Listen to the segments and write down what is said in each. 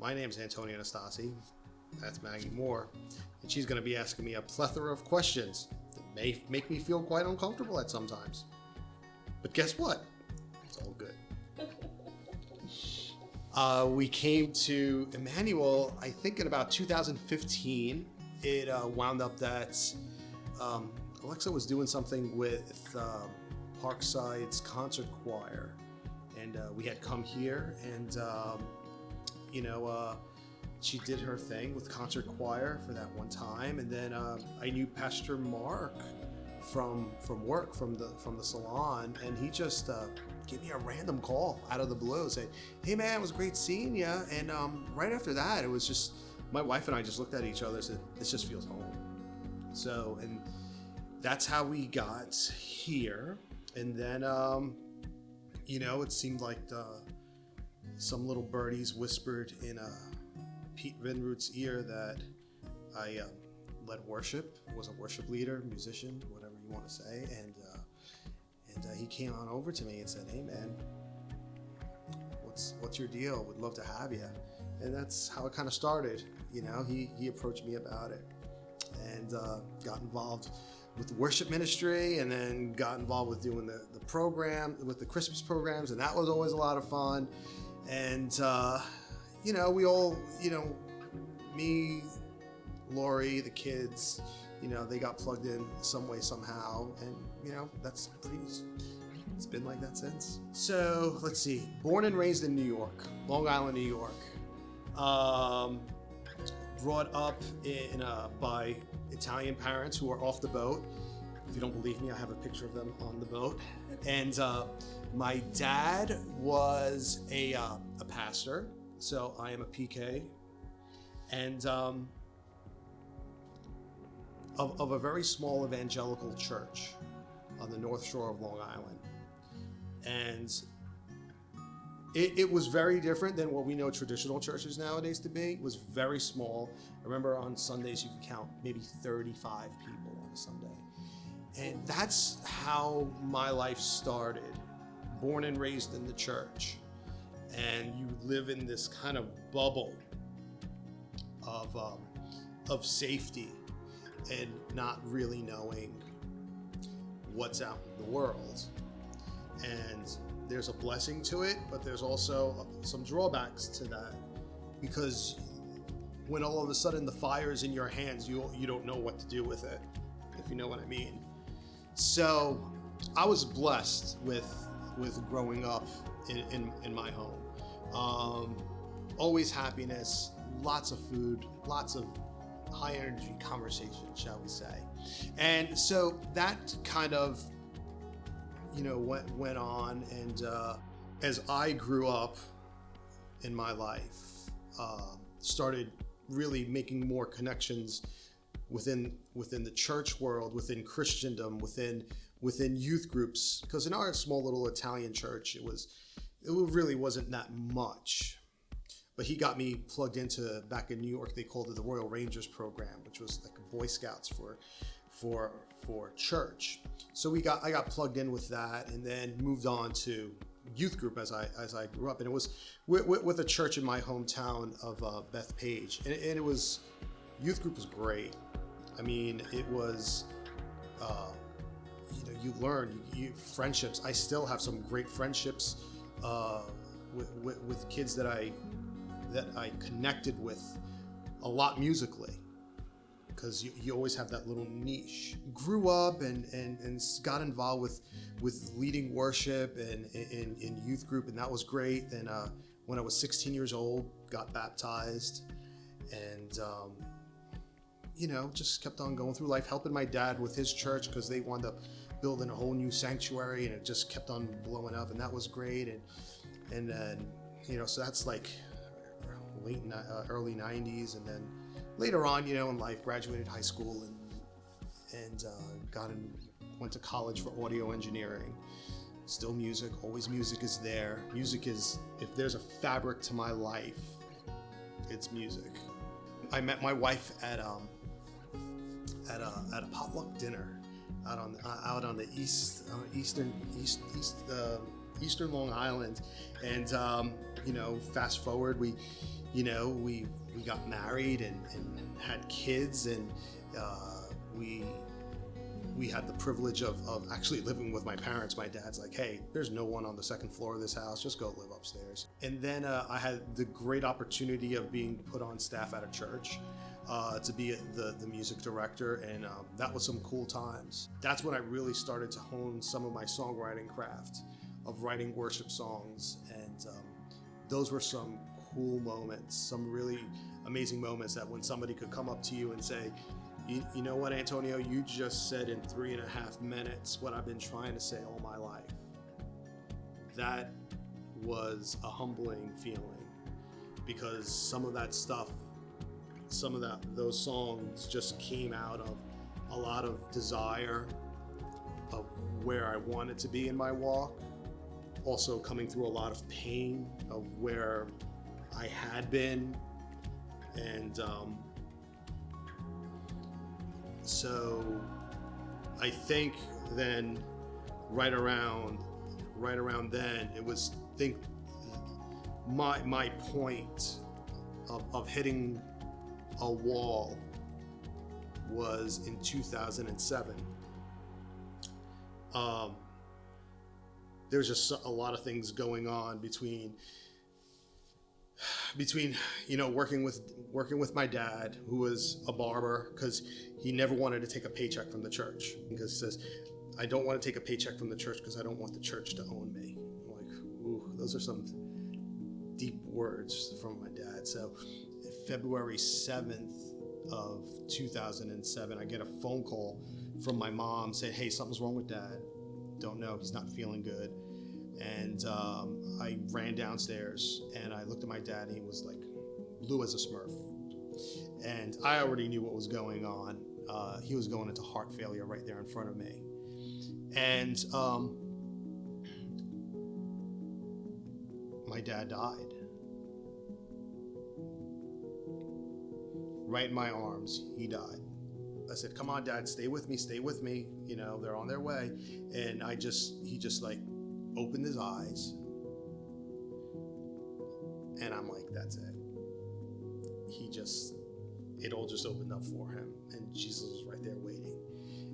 My name's Antonio Anastasi. That's Maggie Moore. And she's going to be asking me a plethora of questions that may make me feel quite uncomfortable at sometimes. But guess what? It's all good. We came to Emmanuel, I think in about 2015. It wound up that Alexa was doing something with Parkside's concert choir. And we had come here and, she did her thing with concert choir for that one time. And then I knew Pastor Mark from work, from the salon, and he just gave me a random call out of the blue, say, "Hey man, it was great seeing you." And right after that, it was just, my wife and I just looked at each other and said, "This just feels home." So, and that's how we got here. And then, it seemed like some little birdies whispered in Pete Vinroot's ear that I led worship, was a worship leader, musician, whatever you want to say, and he came on over to me and said, "Hey man, what's your deal? Would love to have you." And that's how it kind of started. He approached me about it, and got involved with the worship ministry, and then got involved with doing the program, with the Christmas programs, and that was always a lot of fun. And we all, me, Lori, the kids, they got plugged in some way, somehow. And, it's been like that since. So let's see, born and raised in New York, Long Island, New York. Brought up by Italian parents who were off the boat. If you don't believe me, I have a picture of them on the boat. And my dad was a pastor, so I am a PK. And of a very small evangelical church on the North Shore of Long Island. And it was very different than what we know traditional churches nowadays to be. It was very small. I remember on Sundays you could count maybe 35 people on a Sunday. And that's how my life started. Born and raised in the church. And you live in this kind of bubble of safety and not really knowing what's out in the world. And there's a blessing to it, but there's also some drawbacks to that, because when all of a sudden the fire's in your hands, you don't know what to do with it, if you know what I mean. So I was blessed with growing up in my home. Always happiness, lots of food, lots of high energy conversation, shall we say. And so that kind of went on, and as I grew up in my life, started really making more connections within the church world, within Christendom, within youth groups, because in our small little Italian church, it really wasn't that much. But he got me plugged into, back in New York, they called it the Royal Rangers program, which was like a Boy Scouts for church. So I got plugged in with that, and then moved on to youth group as I grew up. And it was with a church in my hometown of Bethpage. And it was, youth group was great. I mean, it was, you learn, friendships. I still have some great friendships with kids that I connected with a lot musically, because you always have that little niche. Grew up and got involved with leading worship and in youth group, and that was great. Then when I was 16 years old, got baptized, and just kept on going through life, helping my dad with his church, because they wound up building a whole new sanctuary, and it just kept on blowing up, and that was great. And then so that's like early 90s, and then later on, in life, graduated high school and went to college for audio engineering. Still music, always music is there. Music is, if there's a fabric to my life, it's music. I met my wife at a potluck dinner out on the eastern Long Island, and fast forward, we we got married and had kids, and we had the privilege of actually living with my parents. My dad's like, hey, there's no one on the second floor of this house, just go live upstairs. And then I had the great opportunity of being put on staff at a church to be the music director, and that was some cool times. That's when I really started to hone some of my songwriting craft of writing worship songs, and those were some cool moments, some really amazing moments, that when somebody could come up to you and say, you know what, Antonio, you just said in 3.5 minutes what I've been trying to say all my life. That was a humbling feeling, because some of that stuff, those songs just came out of a lot of desire of where I wanted to be in my walk, also coming through a lot of pain of where I had been, and so I think then right around then, it was, my point of hitting a wall was in 2007. There's just a lot of things going on between working with my dad, who was a barber, because he never wanted to take a paycheck from the church, because he says, I don't want to take a paycheck from the church because I don't want the church to own me. I'm like, ooh, those are some deep words from my dad. So February 7th of 2007, I get a phone call from my mom saying, hey, something's wrong with Dad. Don't know, he's not feeling good. And I ran downstairs and I looked at my dad, and he was like blue as a Smurf. And I already knew what was going on. He was going into heart failure right there in front of me. And my dad died. Right in my arms, he died. I said, come on, Dad, stay with me. They're on their way. And he just like opened his eyes. And I'm like, that's it. It all just opened up for him. And Jesus was right there waiting.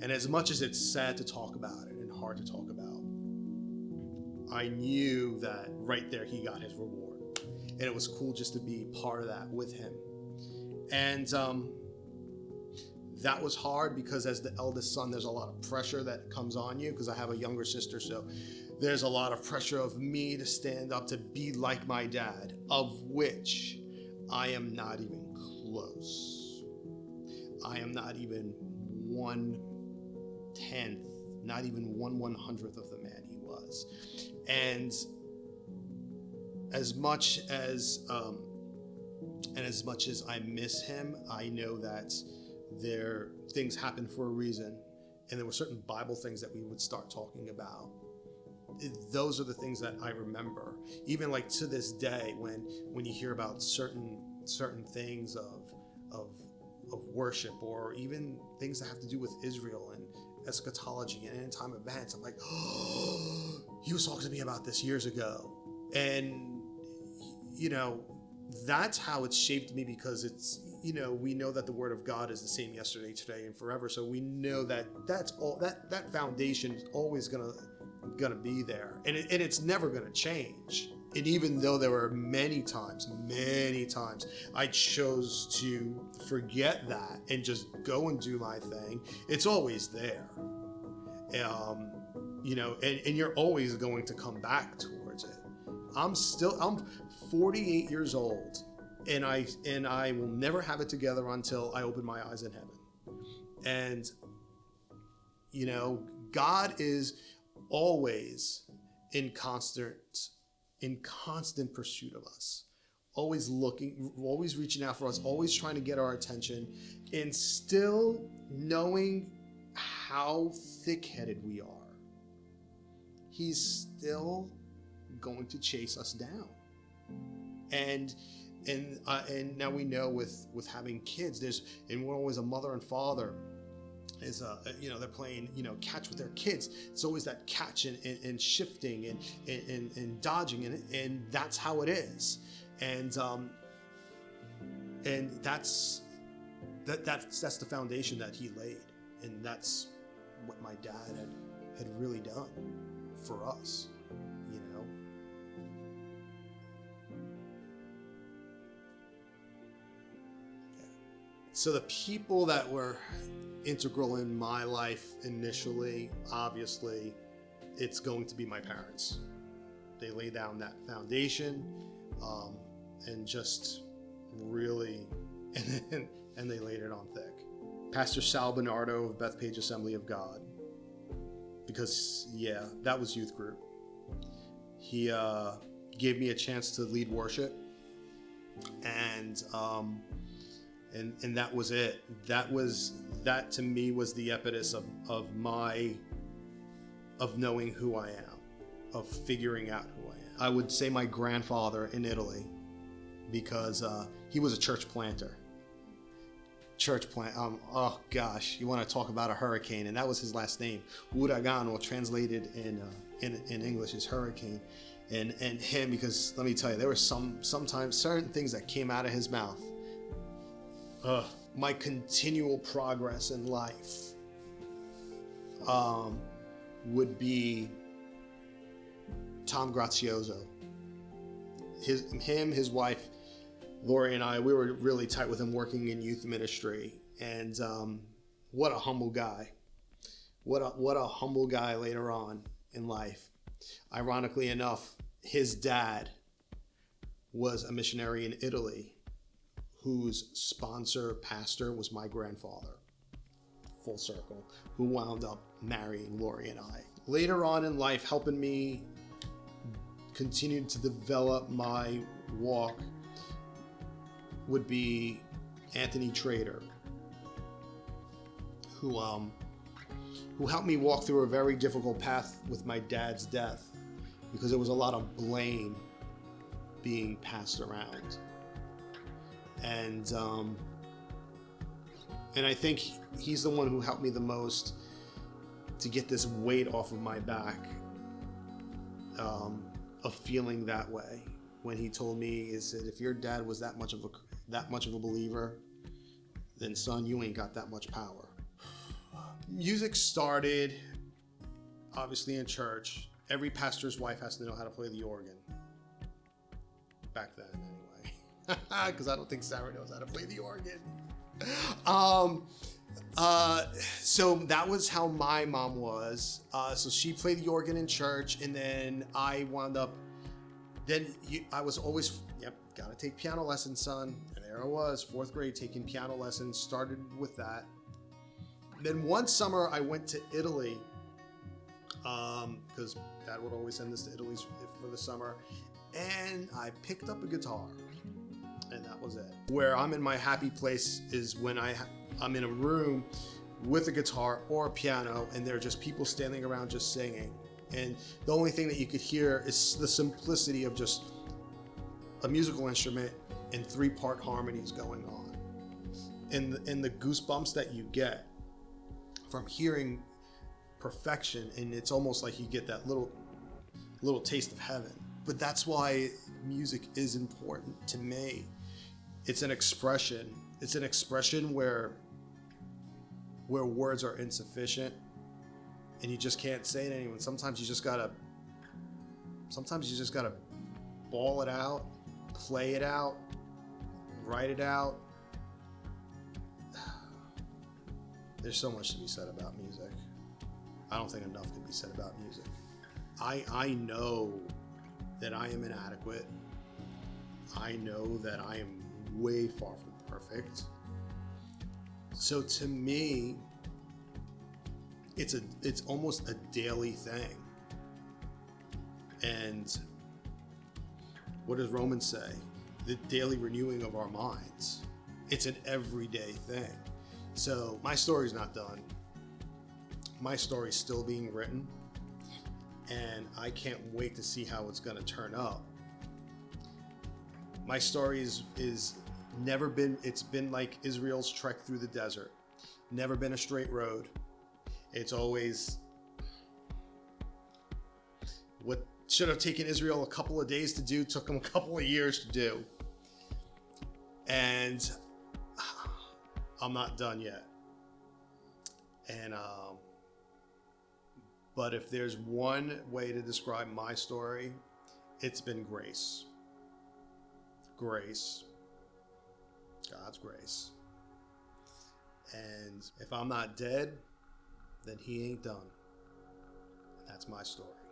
And as much as it's sad to talk about it and hard to talk about, I knew that right there he got his reward. And it was cool just to be part of that with him. And that was hard, because as the eldest son, there's a lot of pressure that comes on you, because I have a younger sister. So there's a lot of pressure of me to stand up to be like my dad, of which I am not even close. I am not even 1/10, not even 1/100th of the man he was. And as much as I miss him, I know that things happen for a reason, and there were certain Bible things that we would start talking about. Those are the things that I remember, even like to this day, when you hear about certain things of worship, or even things that have to do with Israel and eschatology and end time events. I'm like, oh, he was talking to me about this years ago. And that's how it's shaped me, because it's, we know that the word of God is the same yesterday, today, and forever. So we know that that's all, that foundation is always gonna be there, and it's never gonna change. And even though there were many times I chose to forget that and just go and do my thing, it's always there. And you're always going to come back towards it. I'm 48 years old, and I will never have it together until I open my eyes in heaven. And God is always in constant pursuit of us, always looking, always reaching out for us, always trying to get our attention, and still knowing how thick-headed we are. He's still going to chase us down. And now we know with having kids, and we're always a mother and father is they're playing catch with their kids. It's always that catch and shifting and dodging, and that's how it is. And And that's the foundation that he laid, and that's what my dad had really done for us, you know. So the people that were integral in my life initially, obviously, it's going to be my parents. They lay down that foundation, and just really, and they laid it on thick. Pastor Sal Bernardo of Bethpage Assembly of God, because that was youth group. He gave me a chance to lead worship, and that was it. That to me was the impetus of knowing who I am, of figuring out who I am. I would say my grandfather in Italy, because he was a church planter. Oh gosh, you want to talk about a hurricane, and that was his last name. Uragano, translated in English is hurricane. And him, because let me tell you, there were sometimes certain things that came out of his mouth. My continual progress in life would be Tom Grazioso. His wife, Lori, and I, we were really tight with him working in youth ministry. And what a humble guy. What a humble guy later on in life. Ironically enough, his dad was a missionary in Italy whose sponsor pastor was my grandfather. Full circle. Who wound up marrying Lori and I. Later on in life, helping me continue to develop my walk would be Anthony Trader, who helped me walk through a very difficult path with my dad's death, because there was a lot of blame being passed around. And I think he's the one who helped me the most to get this weight off of my back, of feeling that way. When he told me, he said, if your dad was that much of a believer, then son, you ain't got that much power. Music started obviously in church. Every pastor's wife has to know how to play the organ. Back then, anyway. Because I don't think Sarah knows how to play the organ. So that was how my mom was. So she played the organ in church, and then I wound up. I was always, gotta take piano lessons, son. And there I was, 4th grade, taking piano lessons. Started with that. Then one summer I went to Italy, because Dad would always send us to Italy for the summer, and I picked up a guitar, and that was it. Where I'm in my happy place is when I'm in a room with a guitar or a piano, and there are just people standing around just singing. And the only thing that you could hear is the simplicity of just a musical instrument and 3-part harmonies going on. And the goosebumps that you get from hearing perfection, and it's almost like you get that little taste of heaven. But that's why music is important to me. It's an expression. It's an expression where words are insufficient, and you just can't say it to anyone. Sometimes you just gotta bawl it out, play it out, write it out. There's so much to be said about music. I don't think enough can be said about music. I know that I am inadequate. I know that I am way far from perfect. So to me, it's almost a daily thing. And what does Romans say? The daily renewing of our minds. It's an everyday thing. So my story's not done. My story's still being written, and I can't wait to see how it's going to turn out. My story is never been, it's been like Israel's trek through the desert. Never been a straight road. It's always what should have taken Israel a couple of days to do, took them a couple of years to do. And I'm not done yet. And but if there's one way to describe my story, it's been grace. Grace. God's grace. And if I'm not dead, then he ain't done. That's my story.